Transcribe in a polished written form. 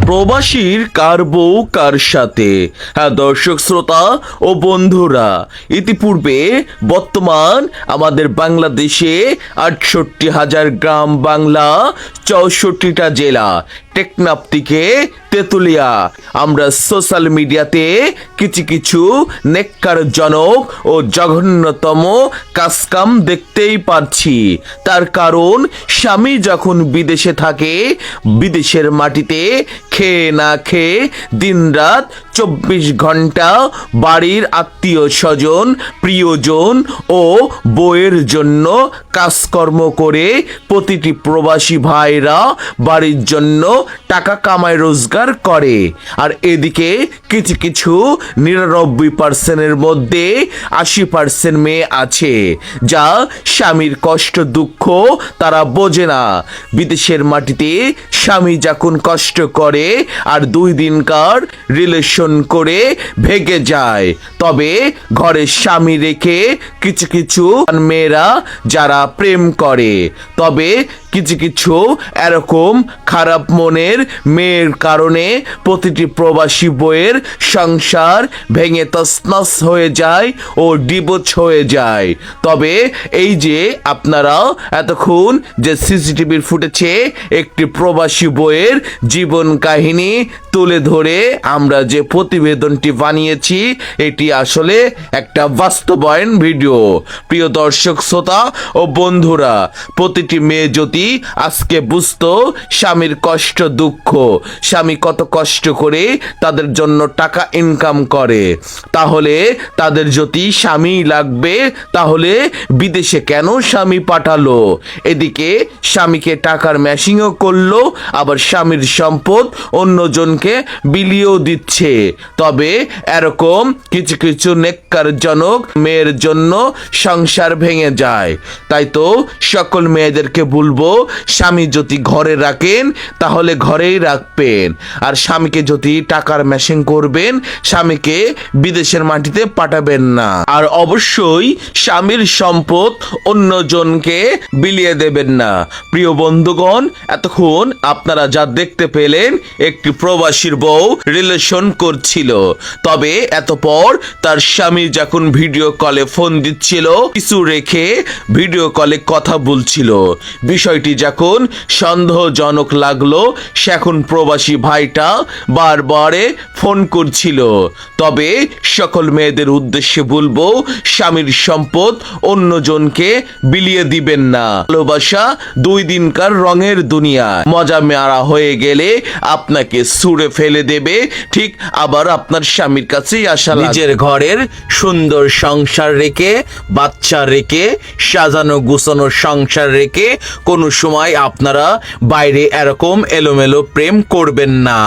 প্রবাসীর কার বউ কার সাথে। হ্যাঁ দর্শক শ্রোতা ও বন্ধুরা, ইতিপূর্বে বর্তমান আমাদের বাংলাদেশে ৬৮,০০০ গ্রাম বাংলা, ৬৪টা জেলা, টেকনাফ থেকে তেতুলিয়া, আমরা সোশ্যাল মিডিয়াতে কিছু নেক্কারজনক ও জঘন্যতম কাজকাম দেখতেই পাচ্ছি। তার কারণ স্বামী যখন বিদেশে থাকে, বিদেশের মাটিতে খেয়ে না খেয়ে দিনরাত ২৪ ঘন্টা বাড়ির আত্মীয় স্বজন, প্রিয়জন ও বউয়ের জন্য কাজকর্ম করে প্রতিটি প্রবাসী ভাইরা বাড়ির জন্য টাকা কামায় রোজগার করে। আর এদিকে কিছু ৯৯%-এর মধ্যে ৮০% মেয়ে আছে যা স্বামীর কষ্ট দুঃখ তারা বোঝে না। বিদেশের মাটিতে স্বামী যখন কষ্ট করে আর ২ দিনকার রিলেশন করে ভেগে যায়, তবে ঘরে স্বামী রেখে কিছু মেয়েরা যারা প্রেম করে, তবে কিছু এরকম খারাপ মনের মেয়ের কারণে প্রতিটি প্রবাসী বউয়ের সংসার ভেঙে তছনছ হয়ে যায় ও ডিভোর্স হয়ে যায়। তবে এই যে আপনারা এতক্ষণ যে সিসিটিভির ফুটেজে একটি প্রবাসী বউয়ের জীবন কাহিনী তুলে ধরে আমরা যে প্রতিবেদনটি বানিয়েছি, এটি আসলে একটা বাস্তবায়ন ভিডিও। প্রিয় দর্শক শ্রোতা ও বন্ধুরা, প্রতিটি মেয়ে যদি আজকে বুঝতো স্বামীর কষ্ট দুঃখ, স্বামী কত কষ্ট করে তাদের জন্য টাকা ইনকাম করে, তাহলে তাদের যদি স্বামী লাগবে তাহলে বিদেশে কেন স্বামী পাঠালো? এদিকে স্বামীকে টাকার ম্যাশিংও করলো, আবার স্বামীর সম্পদ অন্যজনকে বিলিয়েও দিচ্ছে। তবে এরকম কিছু নেক্কারজনক মেয়ের জন্য সংসার ভেঙে যায়। তাই তো সকল মেয়েদেরকে বলবো, স্বামী যদি ঘরে রাখেন তাহলে ঘরেই রাখবেন, আর স্বামীকে যদি টাকার মেশিং করবেন, স্বামীকে বিদেশের মাটিতে পাঠাবেন না। আর অবশ্যই স্বামীর সম্পদ অন্যজনকে বিলিয়ে দেবেন না। প্রিয় বন্ধুগণ, এতক্ষণ আপনারা যা দেখতে পেলেন, একটি প্রবাসীর বউ রিলেশন করছিল, তবে এতপর তার স্বামী যখন ভিডিও কলে ফোন দিচ্ছিল, কিছু রেখে ভিডিও কলে কথা বলছিল। বিষয়টি যখন সন্দেহজনক লাগলো, সে এখন প্রবাসী ভাইটা বারবারে ফোন করছিল। তবে সকল মেয়েদের উদ্দেশ্যে বলবো, স্বামীর সম্পদ অন্যজনকে বিলিয়ে দিবেন না। ভালোবাসা ২ দিনকার রঙের দুনিয়া, মজা মেয়ারা হয়ে গেলে আপনাকে ছুঁড়ে ফেলে দেবে, ঠিক আবার আপনার স্বামীর কাছেই আসা। নিজের ঘরের সুন্দর সংসার রেখে, বাচ্চা রেখে, সাজানো গুছানো সংসার রেখে কোনো সময় আপনারা বাইরে এরকম এলোমেলো প্রেম করবেন না।